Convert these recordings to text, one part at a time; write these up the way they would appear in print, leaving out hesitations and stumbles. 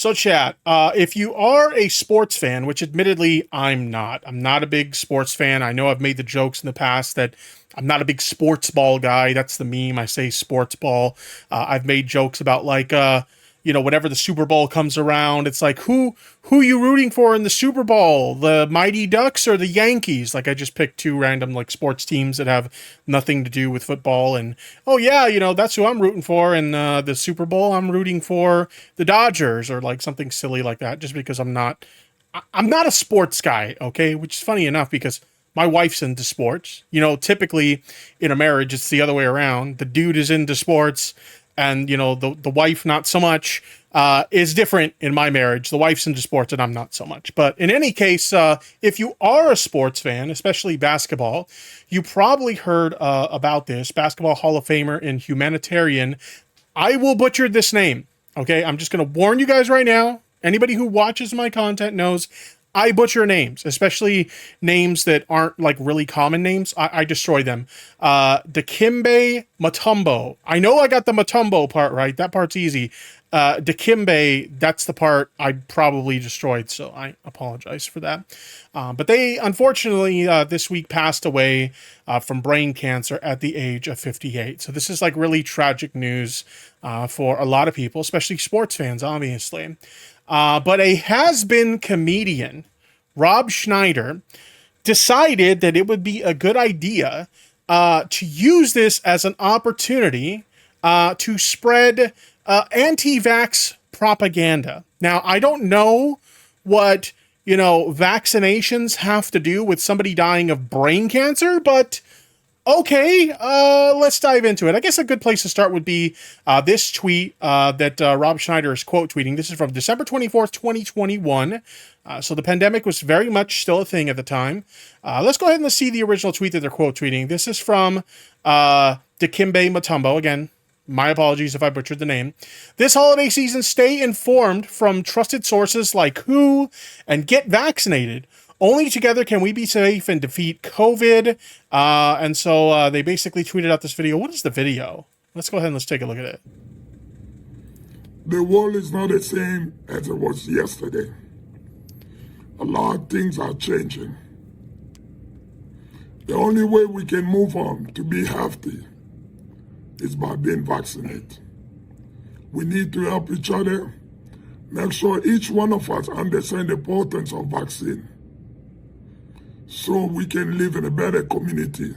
So chat, if you are a sports fan, which admittedly I'm not a big sports fan. I know I've made the jokes in the past that I'm not a big sports ball guy. That's the meme. I say sports ball. I've made jokes about like, whenever the Super Bowl comes around, it's like, who you rooting for in the Super Bowl? The Mighty Ducks or the Yankees? Like I just picked two random like sports teams that have nothing to do with football. And, oh yeah, that's who I'm rooting for in the Super Bowl. I'm rooting for the Dodgers or like something silly like that, just because I'm not a sports guy. Okay. Which is funny enough because my wife's into sports. Typically in a marriage, it's the other way around. The dude is into sports and, the wife, not so much, is different in my marriage. The wife's into sports and I'm not so much. But in any case, if you are a sports fan, especially basketball, you probably heard about this. Basketball Hall of Famer and humanitarian. I will butcher this name. Okay. I'm just going to warn you guys right now. Anybody who watches my content knows I butcher names, especially names that aren't like really common names. I destroy them. Dikembe Mutombo. I know I got the Mutombo part right. That part's easy. Dikembe, that's the part I probably destroyed, so I apologize for that. But they, unfortunately, this week passed away from brain cancer at the age of 58. So this is like really tragic news for a lot of people, especially sports fans, obviously. But a has-been comedian, Rob Schneider, decided that it would be a good idea to use this as an opportunity to spread anti-vax propaganda. Now, I don't know what, vaccinations have to do with somebody dying of brain cancer, but okay, let's dive into it. I guess a good place to start would be this tweet that Rob Schneider is quote tweeting. This is from December 24th, 2021. So the pandemic was very much still a thing at the time. Let's go ahead and see the original tweet that they're quote tweeting. This is from Dikembe Mutombo. Again, my apologies if I butchered the name. This holiday season, stay informed from trusted sources like WHO and get vaccinated. Only together can we be safe and defeat COVID. And so they basically tweeted out this video. What is the video? Let's go ahead and let's take a look at it. The world is not the same as it was yesterday. A lot of things are changing. The only way we can move on to be healthy is by being vaccinated. We need to help each other, make sure each one of us understands the importance of vaccine, so we can live in a better community.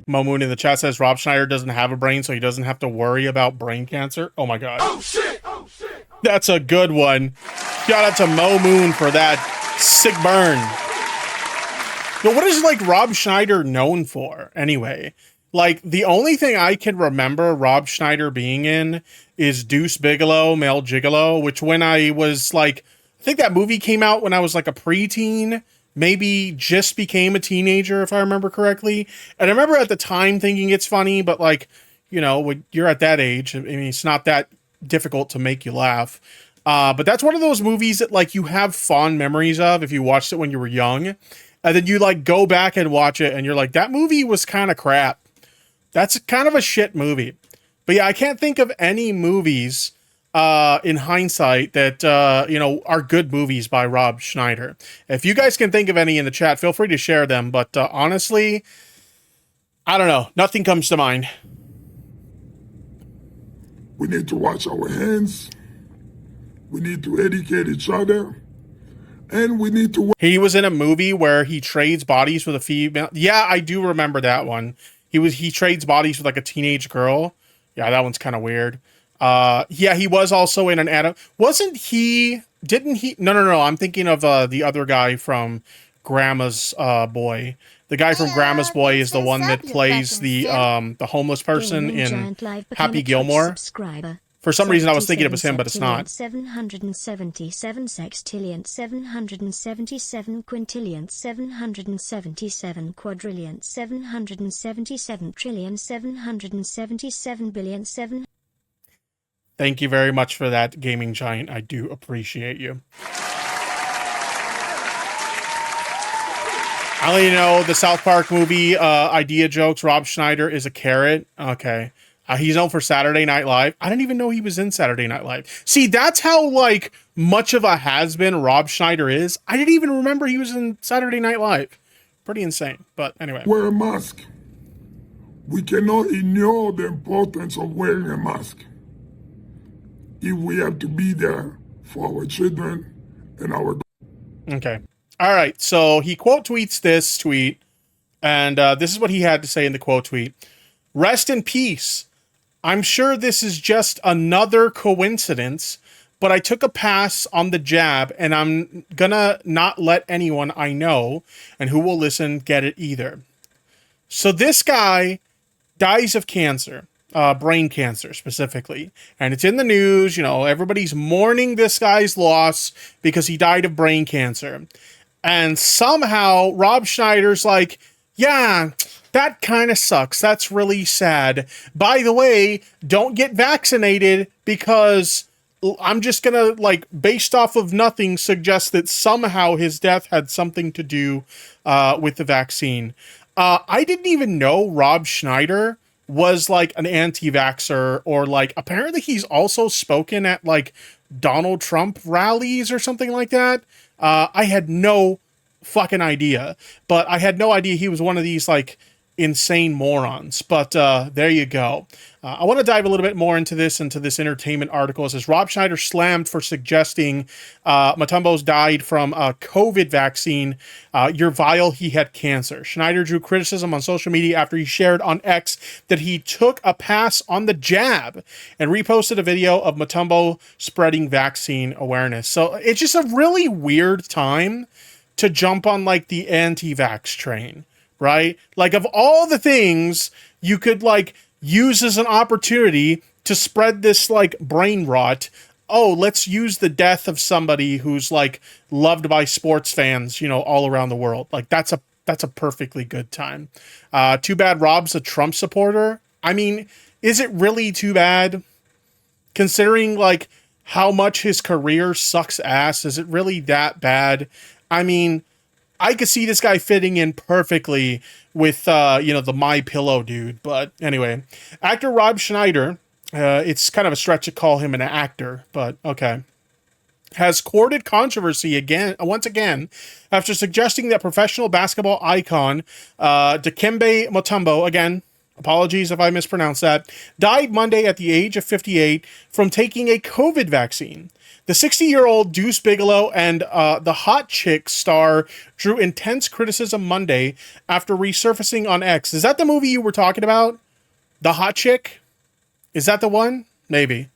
Momoon in the chat says Rob Schneider doesn't have a brain, so he doesn't have to worry about brain cancer. Oh my god. Oh shit! Oh shit! That's a good one. Shout out to Momoon for that sick burn. But what is like Rob Schneider known for anyway? Like the only thing I can remember Rob Schneider being in is Deuce Bigalow, Male Gigolo, which when I was like, I think that movie came out when I was like a preteen. Maybe just became a teenager, if I remember correctly. And I remember at the time thinking it's funny, but like, when you're at that age, I mean, it's not that difficult to make you laugh. But that's one of those movies that like you have fond memories of if you watched it when you were young. And then you like go back and watch it and you're like, that movie was kind of crap. That's kind of a shit movie. But yeah, I can't think of any movies in hindsight that, are good movies by Rob Schneider. If you guys can think of any in the chat, feel free to share them. But honestly, I don't know. Nothing comes to mind. We need to wash our hands. We need to educate each other. And we need to... He was in a movie where he trades bodies with a female. Yeah, I do remember that one. He trades bodies with like a teenage girl. Yeah, that one's kind of weird. Yeah, he was also in an Adam. Didn't he? No. I'm thinking of the other guy from Grandma's Boy. The guy from Grandma's Boy is the one that plays the homeless person in Happy Gilmore. For some reason, I was thinking it was him, but it's not. 777 sextillion, 777 quintillion, 777 quadrillion, 777 trillion, 777 billion, 7. Thank you very much for that, Gaming Giant. I do appreciate you. I only know the South Park movie idea jokes. Rob Schneider is a carrot. Okay. He's known for Saturday Night Live. I didn't even know he was in Saturday Night Live. See, that's how like much of a has-been Rob Schneider is. I didn't even remember he was in Saturday Night Live. Pretty insane. But anyway. Wear a mask. We cannot ignore the importance of wearing a mask if we have to be there for our children and our... Okay. All right. So he quote tweets this tweet, and this is what he had to say in the quote tweet. Rest in peace. I'm sure this is just another coincidence, but I took a pass on the jab, and I'm gonna not let anyone I know and who will listen get it either. So this guy dies of cancer, brain cancer specifically. And it's in the news, you know, everybody's mourning this guy's loss because he died of brain cancer. And somehow Rob Schneider's like, yeah, that kind of sucks. That's really sad. By the way, don't get vaccinated because I'm just going to, like, based off of nothing, suggest that somehow his death had something to do with the vaccine. I didn't even know Rob Schneider was like an anti-vaxxer, or like apparently he's also spoken at like Donald Trump rallies or something like that. I had no fucking idea, but I had no idea he was one of these like insane morons. But there you go. I want to dive a little bit more into this entertainment article. It says Rob Schneider slammed for suggesting Mutombo's died from a COVID vaccine. You're vile. He had cancer. Schneider drew criticism on social media after he shared on X that he took a pass on the jab and reposted a video of Mutombo spreading vaccine awareness. So it's just a really weird time to jump on like the anti-vax train, right? Like of all the things you could like use as an opportunity to spread this like brain rot, oh, let's use the death of somebody who's like loved by sports fans, you know, all around the world. Like that's a perfectly good time. Too bad Rob's a Trump supporter. I mean, is it really too bad? Considering like how much his career sucks ass, is it really that bad? I mean, I could see this guy fitting in perfectly with, you know, the My Pillow dude. But anyway, actor Rob Schneider, it's kind of a stretch to call him an actor, but okay, has courted controversy once again, after suggesting that professional basketball icon Dikembe Mutombo, again, apologies if I mispronounced that, died Monday at the age of 58 from taking a COVID vaccine. The 60-year-old Deuce Bigalow and the Hot Chick star drew intense criticism Monday after resurfacing on X. Is that the movie you were talking about? The Hot Chick? Is that the one? Maybe.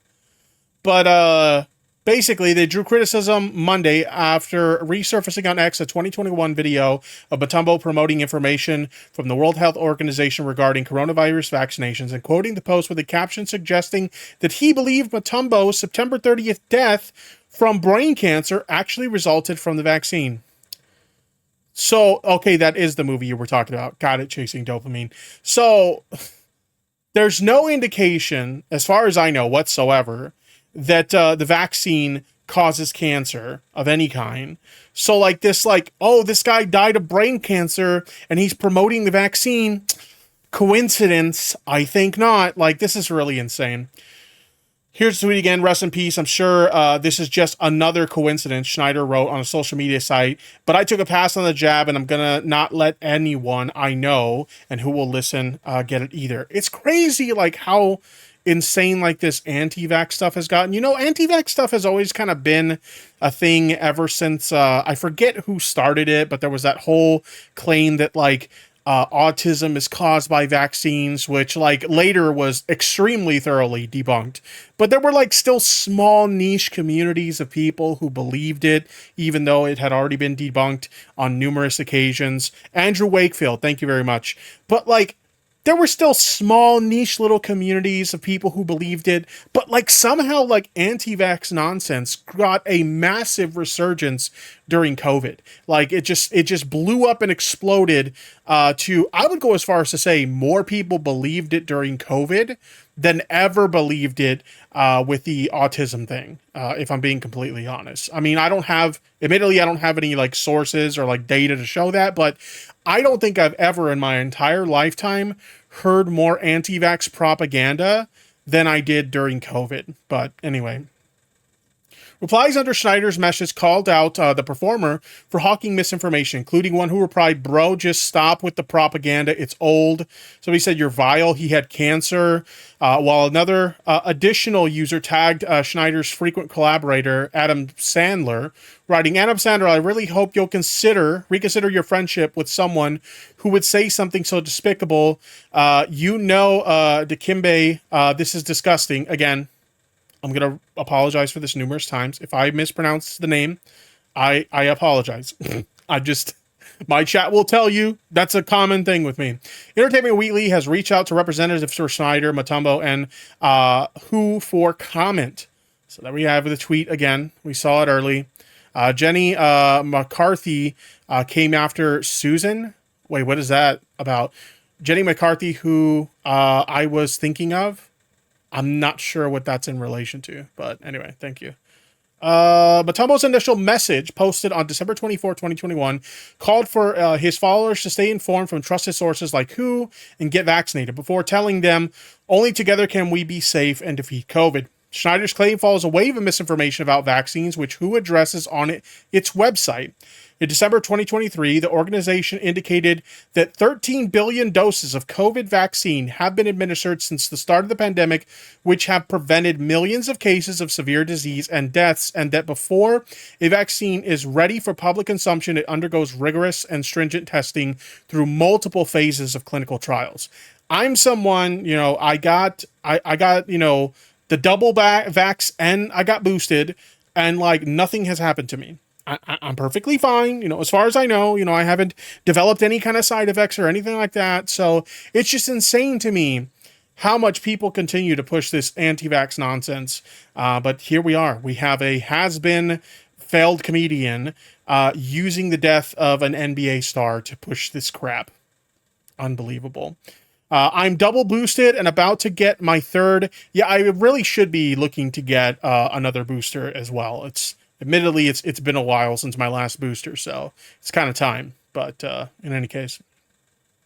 But basically, they drew criticism Monday after resurfacing on X a 2021 video of Mutombo promoting information from the World Health Organization regarding coronavirus vaccinations, and quoting the post with a caption suggesting that he believed Mutombo's September 30th death from brain cancer actually resulted from the vaccine. So, okay, that is the movie you were talking about. Got it, Chasing Dopamine. So, there's no indication, as far as I know whatsoever, that the vaccine causes cancer of any kind. So like this, like, oh, this guy died of brain cancer and he's promoting the vaccine. Coincidence? I think not. Like, this is really insane. Here's the tweet again. Rest in peace. I'm sure this is just another coincidence, Schneider wrote on a social media site. But I took a pass on the jab, and I'm going to not let anyone I know and who will listen get it either. It's crazy, like, how insane like this anti-vax stuff has gotten. You know, anti-vax stuff has always kind of been a thing ever since I forget who started it, but there was that whole claim that like autism is caused by vaccines, which like later was extremely thoroughly debunked. But there were like still small niche communities of people who believed it, even though it had already been debunked on numerous occasions. Andrew Wakefield, thank you very much. But like, there were still small niche little communities of people who believed it, but like somehow like anti-vax nonsense got a massive resurgence during COVID. Like it just blew up and exploded I would go as far as to say more people believed it during COVID than ever believed it with the autism thing, if I'm being completely honest. I mean, admittedly, I don't have any like sources or like data to show that, but I don't think I've ever in my entire lifetime heard more anti-vax propaganda than I did during COVID. But anyway. Replies under Schneider's message called out the performer for hawking misinformation, including one who replied, "Bro, just stop with the propaganda. It's old." So he said, "You're vile." He had cancer. While another additional user tagged Schneider's frequent collaborator, Adam Sandler, writing, "Adam Sandler, I really hope you'll reconsider your friendship with someone who would say something so despicable. Dikembe, this is disgusting." Again, I'm going to apologize for this numerous times. If I mispronounce the name, I apologize. My chat will tell you that's a common thing with me. Entertainment Weekly has reached out to representatives for Schneider, Mutombo, and Who for comment. So there we have the tweet again. We saw it early. Jenny McCarthy came after Susan. Wait, what is that about? Jenny McCarthy, who I was thinking of. I'm not sure what that's in relation to, but anyway, thank you. Mutombo's initial message posted on December 24, 2021 called for his followers to stay informed from trusted sources like WHO and get vaccinated before telling them only together can we be safe and defeat COVID. Schneider's claim follows a wave of misinformation about vaccines, which WHO addresses on its website. In December 2023, the organization indicated that 13 billion doses of COVID vaccine have been administered since the start of the pandemic, which have prevented millions of cases of severe disease and deaths, and that before a vaccine is ready for public consumption, it undergoes rigorous and stringent testing through multiple phases of clinical trials. I'm someone, I got, the double vax and I got boosted, and like nothing has happened to me. I'm perfectly fine. As far as I know, I haven't developed any kind of side effects or anything like that. So it's just insane to me how much people continue to push this anti-vax nonsense. But here we are. We have a has-been failed comedian using the death of an NBA star to push this crap. Unbelievable. I'm double boosted and about to get my third. Yeah, I really should be looking to get another booster as well. Admittedly, it's been a while since my last booster, so it's kind of time. But in any case,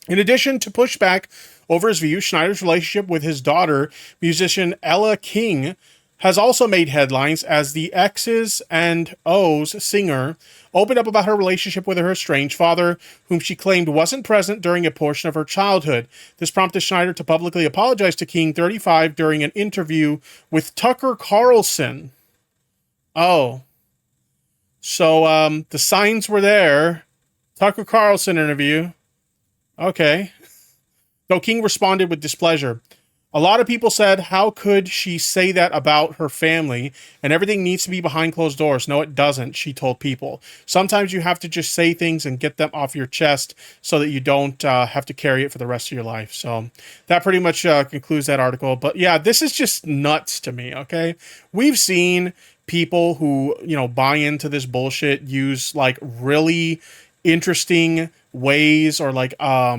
in addition to pushback over his views, Schneider's relationship with his daughter, musician Ella King, has also made headlines as the X's and O's singer opened up about her relationship with her estranged father, whom she claimed wasn't present during a portion of her childhood. This prompted Schneider to publicly apologize to King, 35, during an interview with Tucker Carlson. Oh. So, the signs were there. Tucker Carlson interview. Okay. Though King responded with displeasure. A lot of people said, how could she say that about her family? And everything needs to be behind closed doors. No, it doesn't, she told People. Sometimes you have to just say things and get them off your chest so that you don't have to carry it for the rest of your life. So that pretty much concludes that article. But yeah, this is just nuts to me, okay? We've seen people who, buy into this bullshit use like really interesting ways or like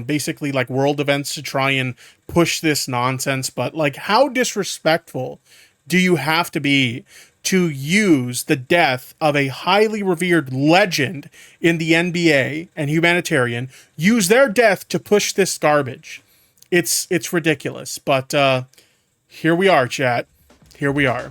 basically like world events to try and push this nonsense. But like, how disrespectful do you have to be to use the death of a highly revered legend in the NBA and humanitarian, use their death to push this garbage? It's ridiculous. But here we are, chat. Here we are.